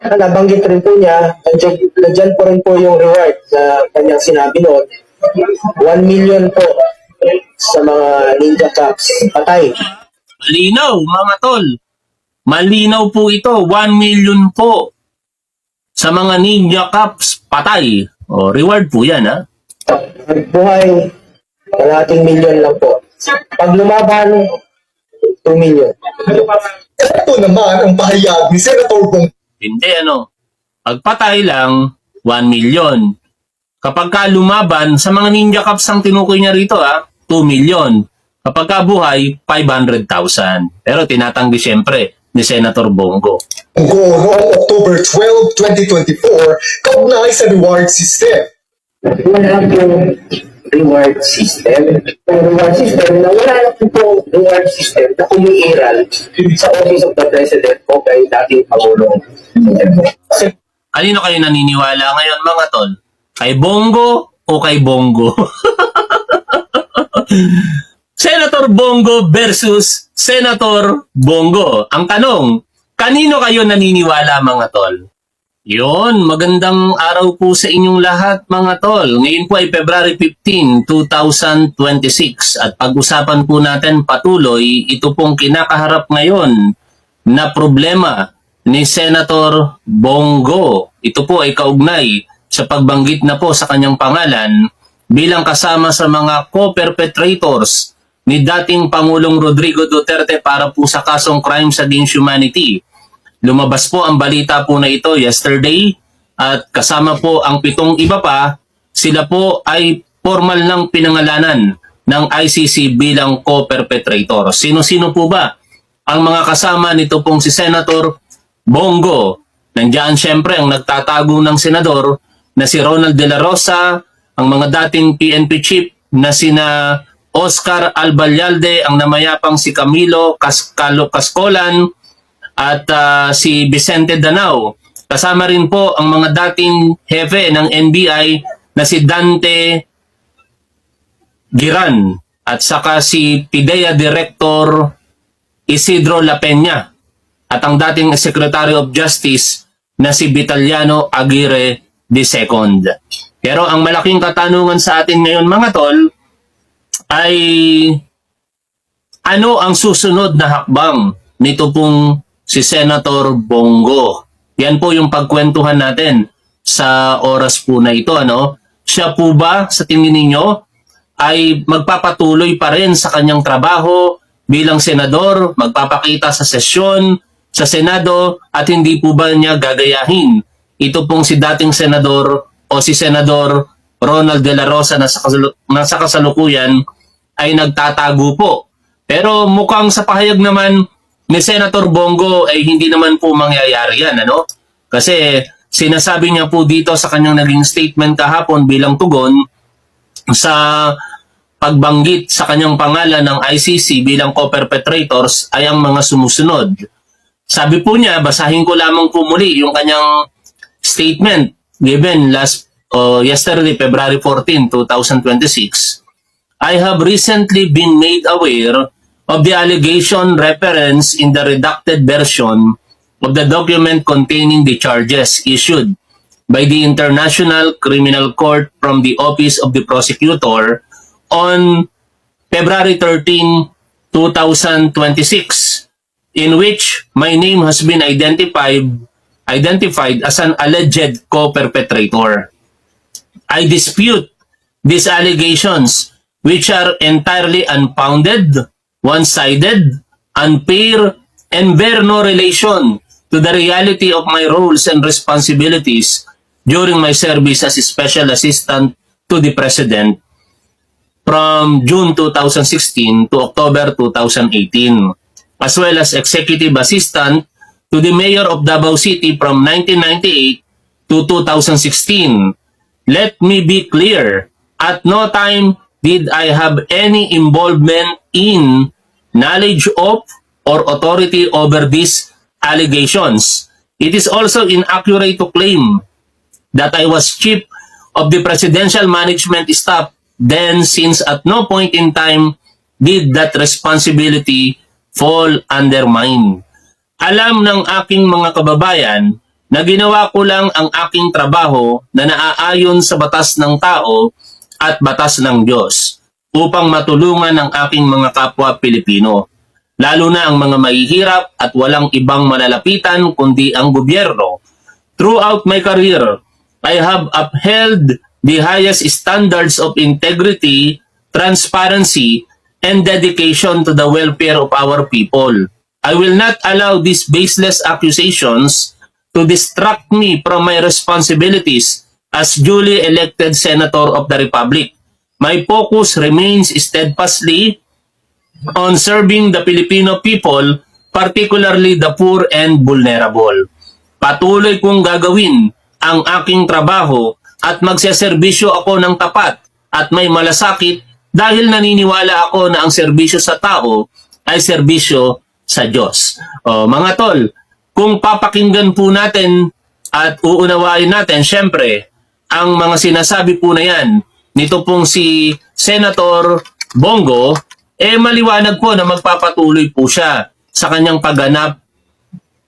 Nabanggit rin po niya, nandiyan po rin po yung reward na kanyang sinabi noon. 1 million po sa mga Ninja Cups patay. Malinaw, mga tol. Malinaw po ito. 1 million po sa mga Ninja Cups patay. O, reward po yan, ha? Buhay, kalating million lang po. Pag lumaban, 2 million. Ito naman ang pahayag ni Senator Bong Hindi, ano. Pagpatay lang, 1 million. Kapag ka lumaban, sa mga Ninja Cups ang tinukoy niya rito, ha? 2 million. Kapag ka buhay, 500,000. Pero tinatanggi siyempre ni Senator Bongo. noong October 12, 2024 kaugnay sa reward system. Wala pong reward system. Yung reward system, na wala na po reward system na umiiral sa Office of the President o kay dating Pangulong. Kasi Kanino kayo naniniwala ngayon, mga tol? Kay Bongo o kay Bongo? Senator Bongo versus Senator Bongo. Ang tanong, kanino kayo naniniwala, mga tol? Yon, magandang araw po sa inyong lahat, mga tol. Ngayon po ay February 15, 2026 at pag-usapan po natin patuloy ito pong kinakaharap ngayon na problema ni Senator Bongo. Ito po ay kaugnay sa pagbanggit na po sa kanyang pangalan bilang kasama sa mga co-perpetrators ni dating Pangulong Rodrigo Duterte para po sa kasong crimes against humanity. Lumabas po ang balita po na ito yesterday at kasama po ang 7 iba pa, sila po ay formal ng pinangalanan ng ICC bilang co-perpetrator. Sino-sino po ba ang mga kasama nito pong si Senator Bongo? Nandiyan siyempre ang nagtatago ng senador na si Ronald De La Rosa, ang mga dating PNP chief na sina Oscar Albayalde, ang namayapang si Camilo Cascolan, at si Vicente Danao. Kasama rin po ang mga dating hepe ng NBI na si Dante Giran at saka si PIDEA Director Isidro La Peña at ang dating Secretary of Justice na si Vitaliano Aguirre II. Pero ang malaking katanungan sa atin ngayon, mga tol, ay ano ang susunod na hakbang nito pong si Senator Bongo? Yan po yung pagkwentuhan natin sa oras po na ito. Ano? Siya po ba sa tingin ninyo ay magpapatuloy pa rin sa kanyang trabaho bilang senador, magpapakita sa sesyon sa Senado at hindi po ba niya gagayahin ito pong si dating senador o si Senador Ronald De La Rosa na sa kasalukuyan ay nagtatago po? Pero mukhang sa pahayag naman ni Senator Bongo ay hindi naman po mangyayari yan, ano? Kasi sinasabi niya po dito sa kanyang naging statement kahapon bilang tugon sa pagbanggit sa kanyang pangalan ng ICC bilang co-perpetrators ay ang mga sumusunod. Sabi po niya, basahin ko lamang po muli yung kanyang statement given yesterday, February 14, 2026. I have recently been made aware of the allegation referenced in the redacted version of the document containing the charges issued by the International Criminal Court from the Office of the Prosecutor on February 13, 2026, in which my name has been identified as an alleged co-perpetrator. I dispute these allegations, which are entirely unfounded, one-sided, unfair, and bear no relation to the reality of my roles and responsibilities during my service as a Special Assistant to the President from June 2016 to October 2018, as well as Executive Assistant to the Mayor of Davao City from 1998 to 2016. Let me be clear, at no time did I have any involvement in, knowledge of, or authority over these allegations. It is also inaccurate to claim that I was chief of the presidential management staff then, since at no point in time did that responsibility fall under mine. Alam ng aking mga kababayan na ginawa ko lang ang aking trabaho na naaayon sa batas ng tao at batas ng Diyos upang matulungan ang aking mga kapwa Pilipino, lalo na ang mga mahihirap at walang ibang malalapitan kundi ang gobyerno. Throughout my career, I have upheld the highest standards of integrity, transparency, and dedication to the welfare of our people. I will not allow these baseless accusations to distract me from my responsibilities as duly elected Senator of the Republic. My focus remains steadfastly on serving the Filipino people, particularly the poor and vulnerable. Patuloy kong gagawin ang aking trabaho at magseserbisyo ako ng tapat at may malasakit dahil naniniwala ako na ang serbisyo sa tao ay serbisyo sa Diyos. Mga tol, kung papakinggan po natin at uunawain natin, syempre, ang mga sinasabi po na yan, nito pong si Senator Bongo, maliwanag po na magpapatuloy po siya sa kanyang pagganap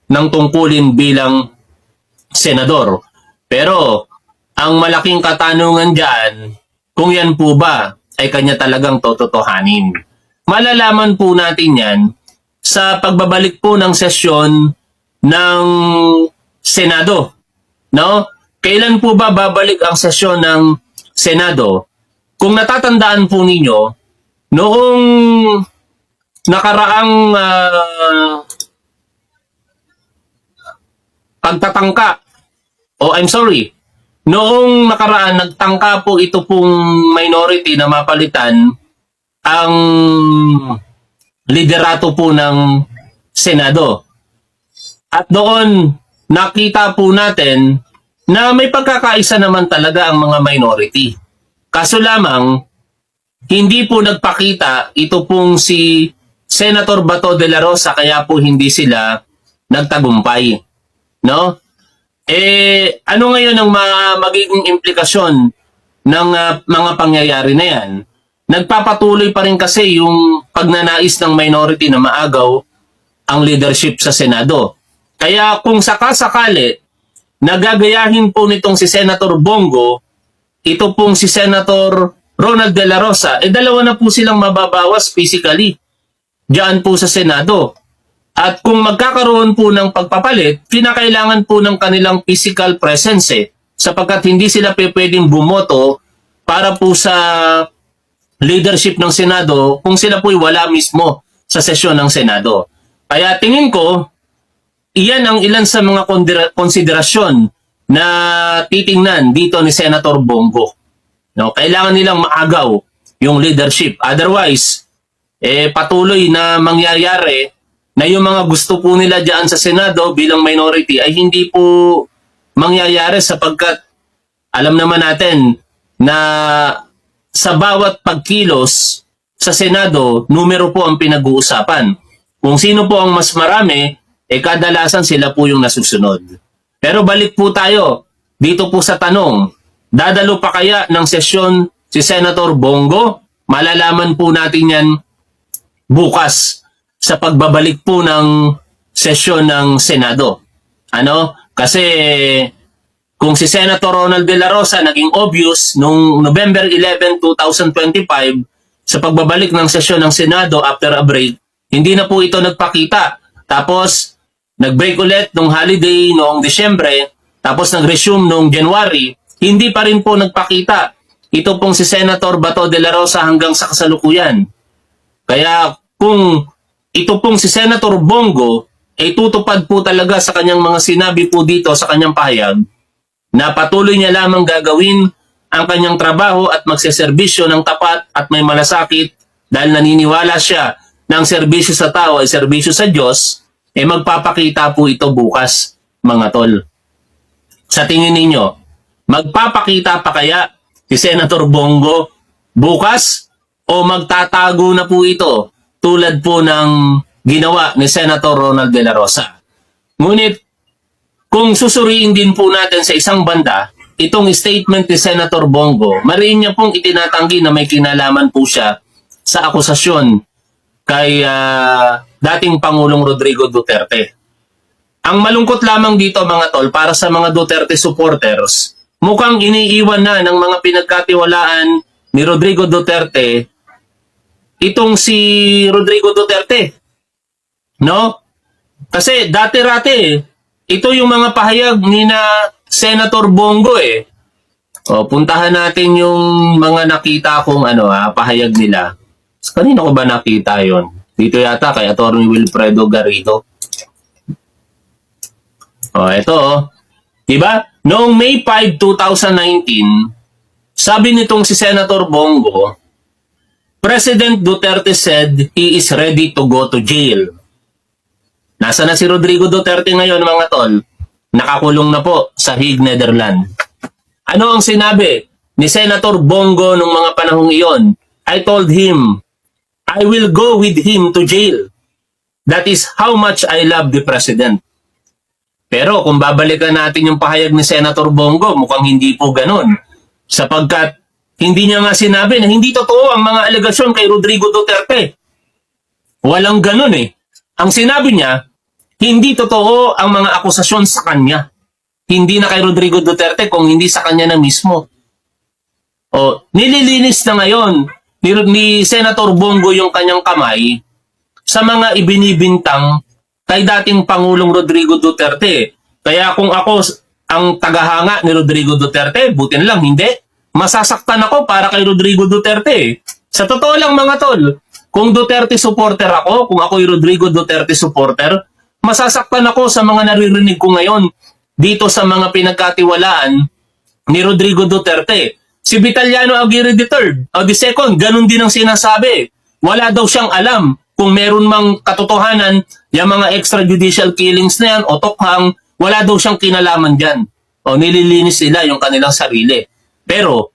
ng tungkulin bilang senador. Pero, ang malaking katanungan dyan, kung yan po ba ay kanya talagang tototohanin. Malalaman po natin yan sa pagbabalik po ng sesyon ng Senado. No? Kailan po ba babalik ang sesyon ng Senado? Kung natatandaan po ninyo, noong nakaraang pagtatangka, noong nakaraan nagtangka po ito pong minority na mapalitan ang liderato po ng Senado. At doon nakita po natin na may pagkakaisa naman talaga ang mga minority. Kaso lamang, hindi po nagpakita ito pong si Senator Bato de la Rosa, kaya po hindi sila nagtagumpay. No? Ano ngayon ang magiging implikasyon ng mga pangyayari na yan? Nagpapatuloy pa rin kasi yung pagnanais ng minority na maagaw ang leadership sa Senado. Kaya kung sakasakali, nagagayahin po nitong si Senator Bongo, ito pong si Senator Ronald de la Rosa, dalawa na po silang mababawas physically diyan po sa Senado. At kung magkakaroon po ng pagpapalit, kinakailangan po ng kanilang physical presence sapagkat hindi sila pwedeng bumoto para po sa leadership ng Senado kung sila po'y wala mismo sa sesyon ng Senado. Kaya tingin ko, iyan ang ilan sa mga konsiderasyon na titingnan dito ni Senator Bongo. No, kailangan nilang maagaw yung leadership. Otherwise, patuloy na mangyayari na yung mga gusto po nila dyan sa Senado bilang minority ay hindi po mangyayari sapagkat alam naman natin na sa bawat pagkilos sa Senado, numero po ang pinag-uusapan. Kung sino po ang mas marami, kadalasan sila po yung nasusunod. Pero balik po tayo dito po sa tanong, dadalo pa kaya ng sesyon si Senator Bongo? Malalaman po natin yan bukas sa pagbabalik po ng sesyon ng Senado. Kasi kung si Senator Ronald de la Rosa naging obvious noong November 11, 2025 sa pagbabalik ng sesyon ng Senado after a break, hindi na po ito nagpakita. Tapos nag-break ulit noong holiday noong Disyembre, tapos nag-resume noong January, hindi pa rin po nagpakita. Ito pong si Senator Bato de la Rosa hanggang sa kasalukuyan. Kaya kung ito pong si Senator Bongo ay tutupad po talaga sa kanyang mga sinabi po dito sa kanyang pahayag na patuloy niya lamang gagawin ang kanyang trabaho at magseserbisyo ng tapat at may malasakit dahil naniniwala siya na ang serbisyo sa tao ay serbisyo sa Diyos, magpapakita po ito bukas, mga tol. Sa tingin ninyo, magpapakita pa kaya si Senator Bongo bukas o magtatago na po ito tulad po ng ginawa ni Senator Ronald de la Rosa? Ngunit, kung susuriin din po natin sa isang banda, itong statement ni Senator Bongo, mariin niya pong itinatanggi na may kinalaman po siya sa akusasyon kay dating Pangulong Rodrigo Duterte. Ang malungkot lamang dito mga tol, para sa mga Duterte supporters, mukhang iniiwan na ng mga pinagkatiwalaan ni Rodrigo Duterte itong si Rodrigo Duterte. No? Kasi dati-rati, ito yung mga pahayag ni na Senator Bongo eh. O, puntahan natin yung mga nakita kong pahayag nila. Kanino ko ba nakita yon? Dito yata kay Atty. Wilfredo Garrido. O, ito oh. Diba? Noong May 5, 2019, sabi nitong si Senator Bongo, President Duterte said he is ready to go to jail. Nasa na si Rodrigo Duterte ngayon mga tol? Nakakulong na po sa Hague, Netherlands. Ano ang sinabi ni Senator Bongo nung mga panahong iyon? I told him, I will go with him to jail. That is how much I love the President. Pero kung babalikan natin yung pahayag ni Senator Bongo, mukhang hindi po ganun. Sapagkat hindi niya nga sinabi na hindi totoo ang mga alegasyon kay Rodrigo Duterte. Walang ganun eh. Ang sinabi niya, hindi totoo ang mga akusasyon sa kanya. Hindi na kay Rodrigo Duterte kung hindi sa kanya na mismo. O, nililinis na ngayon ni Senator Bongo yung kanyang kamay sa mga ibinibintang kay dating Pangulong Rodrigo Duterte. Kaya kung ako ang tagahanga ni Rodrigo Duterte, buti na lang hindi. Masasaktan ako para kay Rodrigo Duterte. Sa totoo lang mga tol, kung Duterte supporter ako, kung ako'y Rodrigo Duterte supporter, masasaktan ako sa mga naririnig ko ngayon dito sa mga pinagkatiwalaan ni Rodrigo Duterte. Si Vitaliano Aguirre III, o the second, ganun din ang sinasabi. Wala daw siyang alam kung meron mang katotohanan yung mga extrajudicial killings na yan o tokhang, wala daw siyang kinalaman dyan. O nililinis nila yung kanilang sarili. Pero,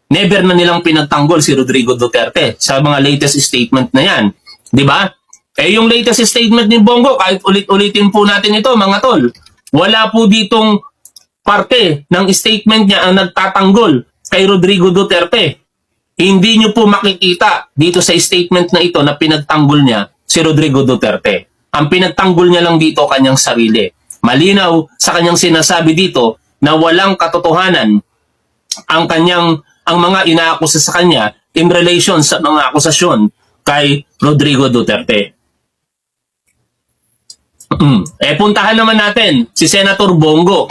never na nilang pinagtanggol si Rodrigo Duterte sa mga latest statement na yan. Diba? Eh yung latest statement ni Bongo, kahit ulit-ulitin po natin ito mga tol, wala po ditong parte ng statement niya ang nagtatanggol kay Rodrigo Duterte. Hindi nyo po makikita dito sa statement na ito na pinagtanggol niya si Rodrigo Duterte. Ang pinagtanggol niya lang dito kanyang sarili. Malinaw sa kanyang sinasabi dito na walang katotohanan ang mga inaakusa sa kanya in relation sa mga akusasyon kay Rodrigo Duterte. Puntahan naman natin si Senator Bongo,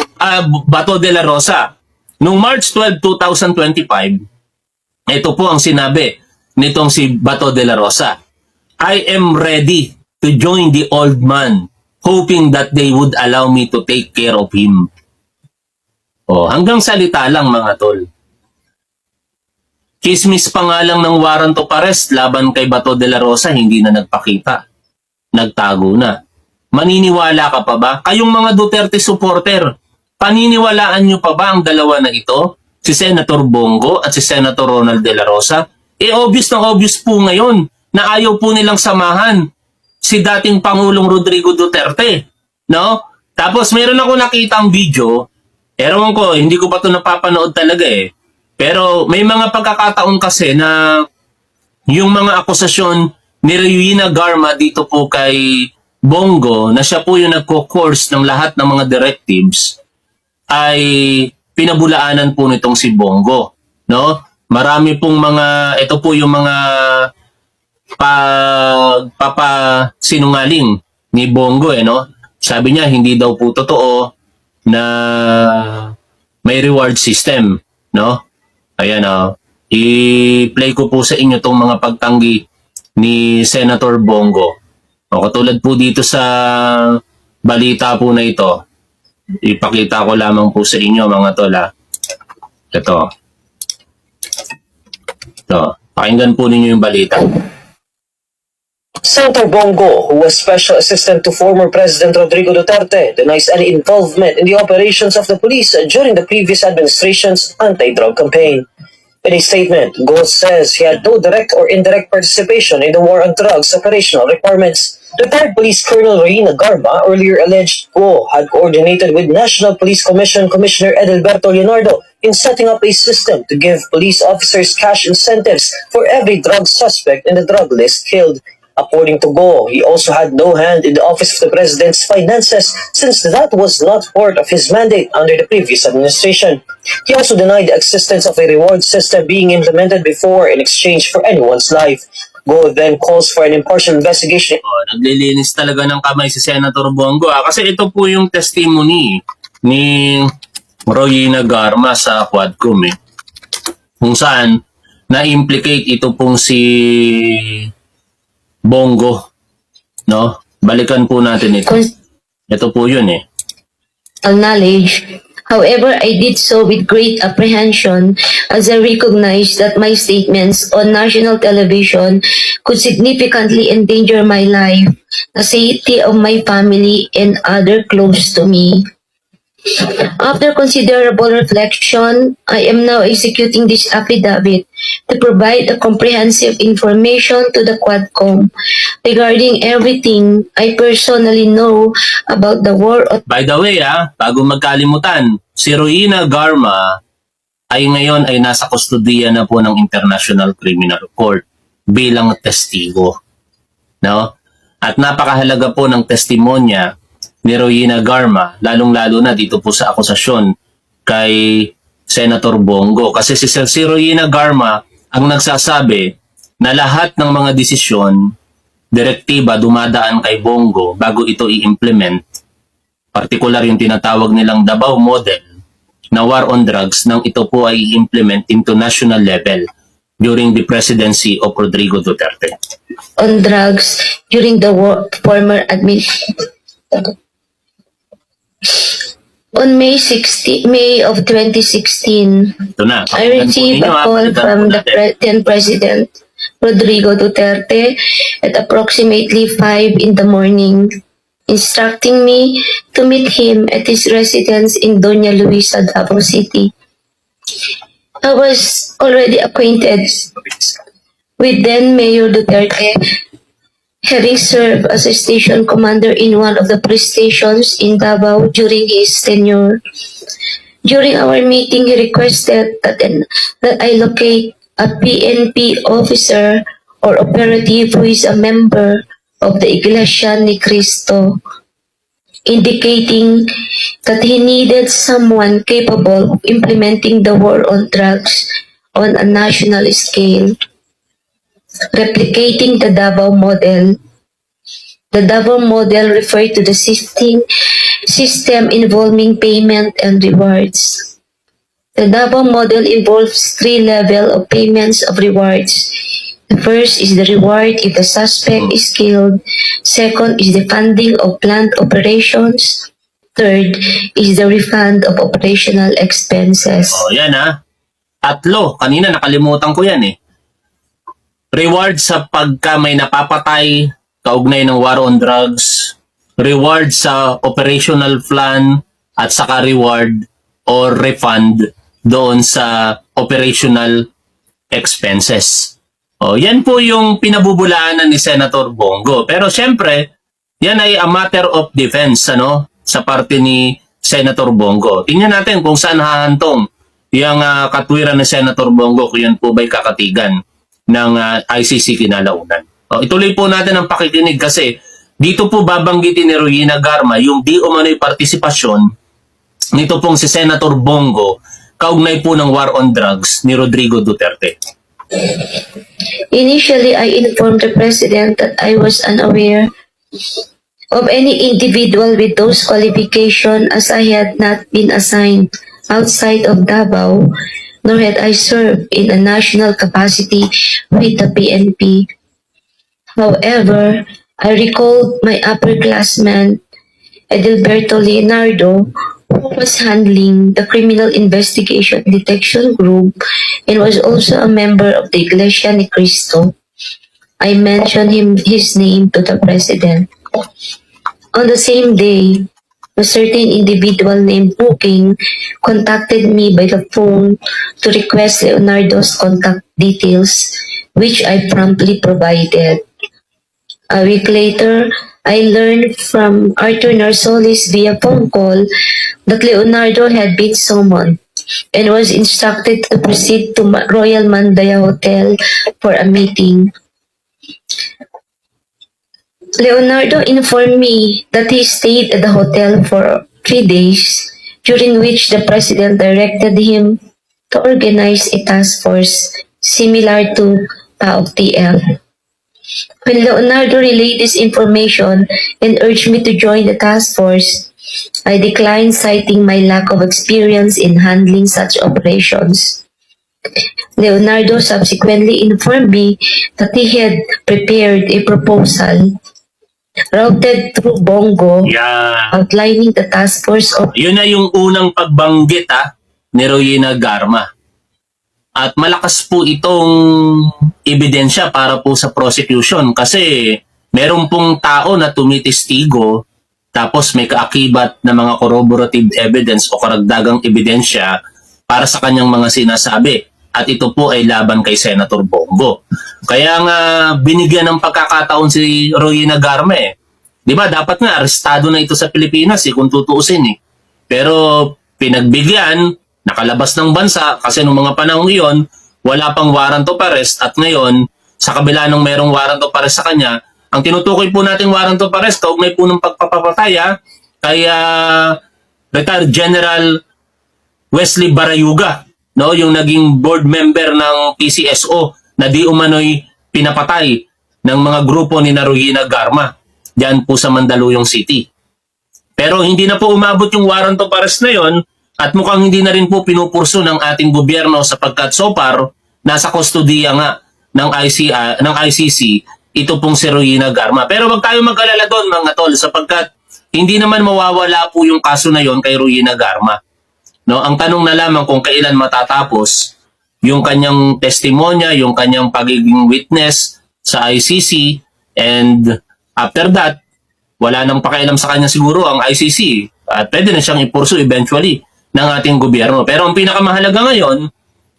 Bato de la Rosa. Noong March 12, 2025, ito po ang sinabi nitong si Bato de la Rosa. I am ready to join the old man, hoping that they would allow me to take care of him. Hanggang salita lang mga tol. Chismis pa nga lang ng warrant of arrest laban kay Bato de la Rosa, hindi na nagpakita. Nagtago na. Maniniwala ka pa ba? Kayong mga Duterte supporter, paniniwalaan nyo pa ba ang dalawa na ito? Si Senator Bongo at si Senator Ronald de la Rosa? Obvious na obvious po ngayon na ayaw po nilang samahan si dating Pangulong Rodrigo Duterte. No? Tapos meron ako nakitang video, ewan ko, hindi ko pa ito napapanood talaga eh. Pero may mga pagkakataon kasi na yung mga akusasyon ni Rowena Garma dito po kay Bongo, na siya po yung nagko-course ng lahat ng mga directives, ay pinabulaanan po nitong si Bongo. No? Marami pong ito po yung mga papasinungaling ni Bongo. No? Sabi niya, hindi daw po totoo na may reward system. No? Ayan, i-play ko po sa inyo itong mga pagtanggi ni Senator Bongo. Katulad po dito sa balita po na ito, ipakita ko lamang po sa inyo mga tol. Ito, pakinggan po ninyo yung balita. Senator Bongo, who was special assistant to former President Rodrigo Duterte, denies any involvement in the operations of the police during the previous administration's anti-drug campaign. In a statement, Go says he had no direct or indirect participation in the war on drugs operational requirements. Retired Police Colonel Rowena Garma earlier alleged Go had coordinated with National Police Commission Commissioner Edelberto Leonardo in setting up a system to give police officers cash incentives for every drug suspect in the drug list killed. According to Go, he also had no hand in the Office of the President's finances since that was not part of his mandate under the previous administration. He also denied the existence of a reward system being implemented before in exchange for anyone's life. Go then calls for an impartial investigation. Naglilinis talaga ng kamay si Senator Bongo. Kasi ito po yung testimony ni Royina Garma sa Quadcom kung saan na-implicate ito pong si Bongo. No? Balikan po natin ito. Ito po yun Knowledge. However, I did so with great apprehension as I recognized that my statements on national television could significantly endanger my life, the safety of my family, and other close to me. After considerable reflection, I am now executing this affidavit to provide a comprehensive information to the Quadcom regarding everything I personally know about the war on By the way, bago magkalimutan, si Royina Garma ay ngayon ay nasa kustodiya na po ng International Criminal Court bilang testigo. No? At napakahalaga po ng testimonya ni Royina Garma, lalong-lalo na dito po sa akusasyon kay Senator Bongo. Kasi si Royina Garma ang nagsasabi na lahat ng mga desisyon, direktiba dumadaan kay Bongo bago ito i-implement. Partikular yung tinatawag nilang Davao Model na war on drugs nang ito po ay i-implement into national level during the presidency of Rodrigo Duterte. drugs during the former administration. On May of 2016, Ito na. I received a call from the then President Rodrigo Duterte at approximately 5 in the morning, instructing me to meet him at his residence in Doña Luisa, Davao City. I was already acquainted with then Mayor Duterte, having served as a station commander in one of the police stations in Davao during his tenure. During our meeting, he requested that I locate a PNP officer or operative who is a member of the Iglesia ni Cristo, indicating that he needed someone capable of implementing the war on drugs on a national scale, replicating the Davao model. The Davao model referred to the system involving payment and rewards. The Davao model involves 3 levels of payments of rewards. The first is the reward if the suspect is killed. Second is the funding of planned operations. Third is the refund of operational expenses. Yan Tatlo. Kanina nakalimutan ko yan Reward sa pagka may napapatay, kaugnay ng war on drugs. Reward sa operational plan at saka reward or refund doon sa operational expenses. Yan po yung pinabubulaanan ni Senator Bongo. Pero syempre, yan ay a matter of defense sa parte ni Senator Bongo. Tingnan natin kung saan hahantong yung katwiran ni Senator Bongo kung yan po ba'y kakatigan ng ICC kinalaunan. Ituloy po natin ang pakikinig kasi dito po babanggitin ni Royina Garma yung di umano'y partisipasyon nito pong si Senator Bongo kaugnay po ng war on drugs ni Rodrigo Duterte. Initially, I informed the President that I was unaware of any individual with those qualifications as I had not been assigned outside of Davao, nor had I served in a national capacity with the PNP. However, I recalled my upperclassman, Edilberto Leonardo, who was handling the Criminal Investigation Detection Group and was also a member of the Iglesia ni Cristo. I mentioned his name to the President. On the same day, a certain individual named Booking contacted me by the phone to request Leonardo's contact details, which I promptly provided. A week later, I learned from Arthur Narsolis via phone call that Leonardo had been summoned and was instructed to proceed to Royal Mandaya Hotel for a meeting. Leonardo informed me that he stayed at the hotel for 3 days, during which the president directed him to organize a task force similar to PAOK-TL. When Leonardo relayed this information and urged me to join the task force, I declined, citing my lack of experience in handling such operations. Leonardo subsequently informed me that he had prepared a proposal routed through Bongo Yan. outlining the task force of Yun na yung unang pagbanggit ni Royina Garma. At malakas po itong ebidensya para po sa prosecution kasi meron pong tao na tumitestigo tapos may kaakibat na mga corroborative evidence o karagdagang ebidensya para sa kanyang mga sinasabi. At ito po ay laban kay Senator Bongo. Kaya nga binigyan ng pagkakataon si Royina Garma eh. Di ba dapat nga arestado na ito sa Pilipinas kung tutuusin eh. Pero pinagbigyan, nakalabas ng bansa kasi nung mga panahon iyon, wala pang warrant of arrest at ngayon, sa kabila ng merong warrant of arrest sa kanya, ang tinutukoy po nating warrant of arrest, kaugnay po ng pagpapatay kay retired General Wesley Barayuga, no, yung naging board member ng PCSO na di umano'y pinapatay ng mga grupo ni Royina Garma diyan po sa Mandaluyong City. Pero hindi na po umabot yung warrant of arrest na yon at mukhang hindi na rin po pinupurso ng ating gobyerno sapagkat so far nasa kustodiya nga ng ICC ito pong si Royina Garma. Pero wag tayo mag-alala doon mga tol sapagkat hindi naman mawawala po yung kaso na yon kay Royina Garma. No, ang tanong na lamang kung kailan matatapos yung kanyang testimonya, yung kanyang pagiging witness sa ICC, and after that, wala nang pakialam sa kanya siguro ang ICC at pwede na siyang ipursu eventually ng ating gobyerno. Pero ang pinakamahalaga ngayon,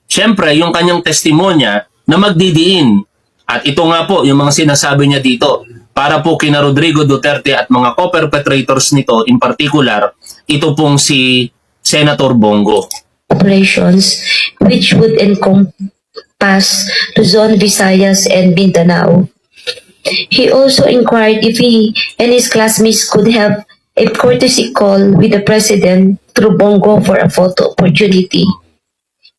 syempre yung kanyang testimonya na magdidiin. At ito nga po yung mga sinasabi niya dito para po kina Rodrigo Duterte at mga co-perpetrators nito, in particular, ito pong si Senator Bongo. operations which would encompass Luzon, Visayas, and Mindanao. He also inquired if he and his classmates could have a courtesy call with the president through Bongo for a photo opportunity.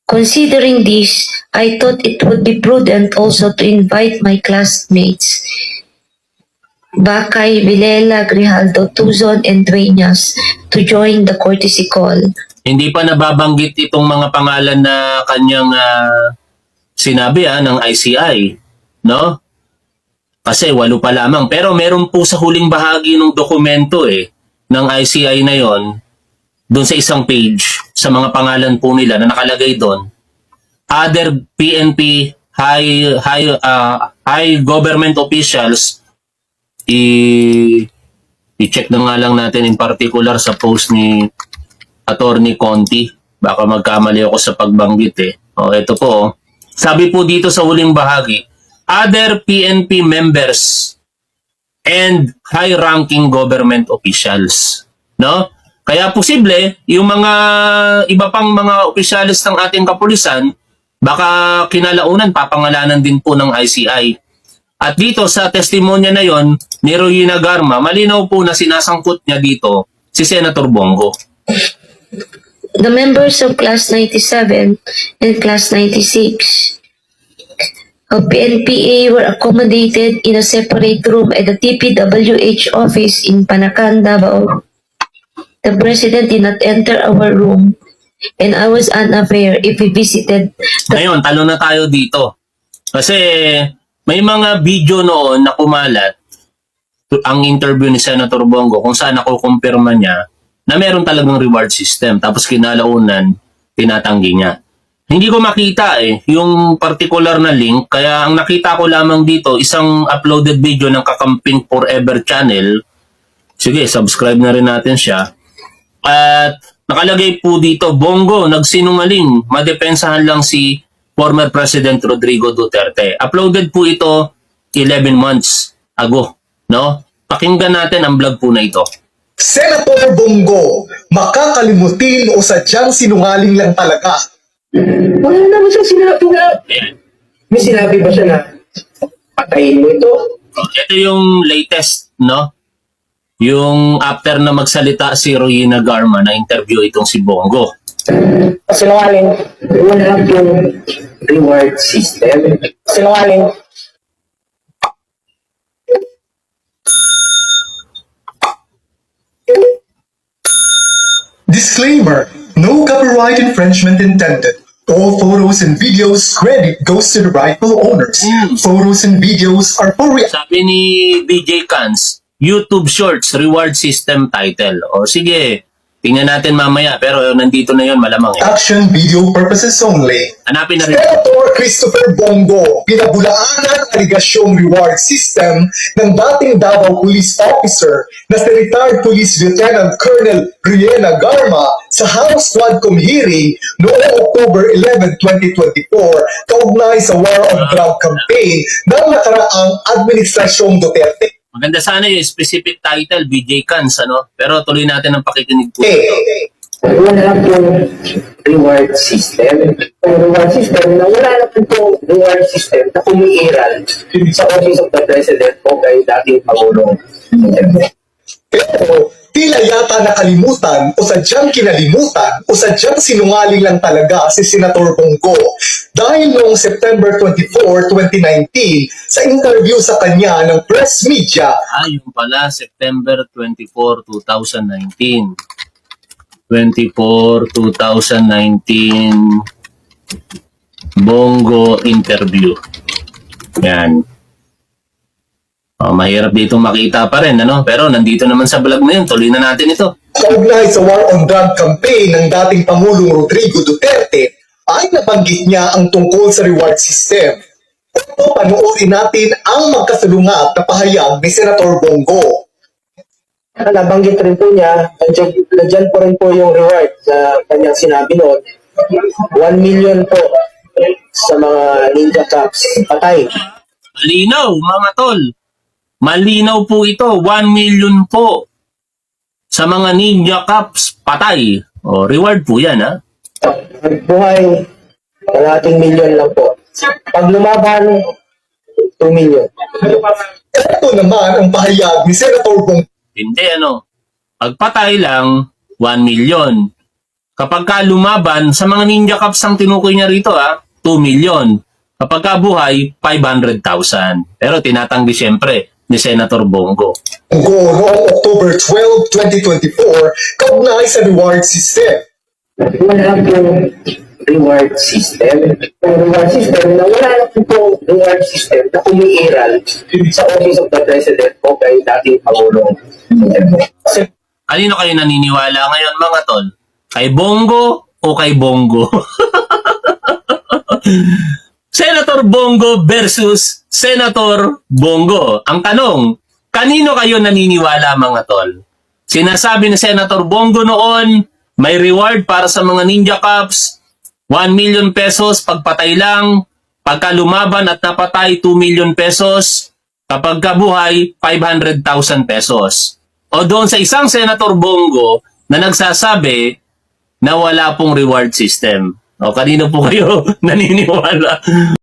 Considering this, I thought it would be prudent also to invite my classmates, Bakay, Vilela, Grijaldo, Tuzon, and Dueñas, to join the courtesy call. Hindi pa nababanggit itong mga pangalan na kanyang sinabi ng ICI, no? Kasi 8 pa lamang. Pero meron po sa huling bahagi ng dokumento ng ICI na yon, doon sa isang page, sa mga pangalan po nila na nakalagay doon, other PNP high government officials, i-check na nga lang natin in particular sa post ni Attorney Conti. Baka magkamali ako sa pagbanggit ito po. Sabi po dito sa huling bahagi, other PNP members and high-ranking government officials. No? Kaya posible, yung mga iba pang mga opisyalis ng ating kapulisan, baka kinalaunan, papangalanan din po ng ICI. At dito sa testimonya na yon ni Royina Garma, malinaw po na sinasangkot niya dito si Senator Bongo. The members of Class 97 and Class 96 of PNPA were accommodated in a separate room at the TPWH office in Panacan, Davao. The president did not enter our room and I was unaware if he visited the Ngayon, talo na tayo dito. Kasi may mga video noon na kumalat ang interview ni Senator Bongo kung saan nakukumpirma niya na meron talagang reward system. Tapos kinalaunan, tinatanggi niya. Hindi ko makita yung particular na link. Kaya ang nakita ko lamang dito, isang uploaded video ng Kakamping Forever channel. Sige, subscribe na rin natin siya. At nakalagay po dito, Bongo, nagsinungaling. Madepensahan lang si former President Rodrigo Duterte. Uploaded po ito 11 months ago. No? Pakinggan natin ang vlog po na ito. Senator Bongo, makakalimutin o sadyang sinungaling lang talaga. Wala naman siya sinabi na. May sinabi ba siya na patayin mo ito? Ito yung latest no? Yung after na magsalita si Royina Garma na interview itong si Bongo. Sinungaling. Wala pong reward system. Sinungaling. Disclaimer: no copyright infringement intended. All photos and videos credit goes to the rightful owners. Photos and videos are for Sabi ni DJ Cans, YouTube Shorts Reward System title. O sige, tingnan natin mamaya. Pero nandito na yon malamang. action video purposes only. Hanapin na rin. Senator Christopher Bongo, pinabulaan ang aligasyong reward system ng dating Davao Police Officer na si retired Police Lieutenant Colonel Riena Garma sa House Quadcom hearing noong October 11, 2024 kaugnay sa War on Drug campaign ng nakaraang Administrasyong Duterte. Maganda sana yung specific title, BJ Cans, ano? Pero tuloy natin ang pakikinig po. Wala pong reward system. Ang reward system na wala na pong reward system na umiiral sa Office of the President o kay dating Pangulong Duterte. Pero tila yata nakalimutan o sadyang kinalimutan o sadyang sinungaling lang talaga si Senator Bongo dahil noong September 24, 2019 sa interview sa kanya ng press media. Yung pala, September 24, 2019. 24, 2019 Bongo interview. Yan. Mahirap dito makita pa rin, ano? Pero nandito naman sa vlog na yun. Tuloy na natin ito. Kaugnay sa War on Drug campaign ng dating Pangulong Rodrigo Duterte ay nabanggit niya ang tungkol sa reward system. Ito, panoorin natin ang magkasalungat na pahayag ni Senator Bongo. Nabanggit rin po niya, nandiyan po rin po yung reward sa kanyang sinabi noon. 1 million po sa mga ninja cops patay. Malinaw, mga tol. Malinaw po ito. 1 million po sa mga ninja cops patay. Reward po yan, ha? Buhay, kalating milyon lang po. Pag lumaban, 2 million. Ito naman ang pahayag ni Senator Bongo. Hindi, ano? Pagpatay lang, 1 million. Kapag ka lumaban, sa mga ninja cops ang tinukoy niya rito, 2 million. Kapag ka buhay, 500,000. Pero tinatanggi siyempre ni Senator Bongo. Noong October 12, 2024 kaugnay sa reward system. Wala pong reward system. Ang reward system na wala na pong reward system na umiiral sa Office of the President o kay dating Pangulong Duterte. Kanino kayo naniniwala ngayon, mga tol? Kay Bongo o kay Bongo? Senator Bongo versus Senator Bongo. Ang tanong, kanino kayo naniniwala, mga tol? Sinasabi ni Senator Bongo noon, may reward para sa mga ninja cops, 1 million pesos pagpatay lang, pagka lumaban at napatay, 2 million pesos, kapag kabuhay, 500,000 pesos. O doon sa isang Senator Bongo na nagsasabi na wala pong reward system. O kanino po kayo naniniwala?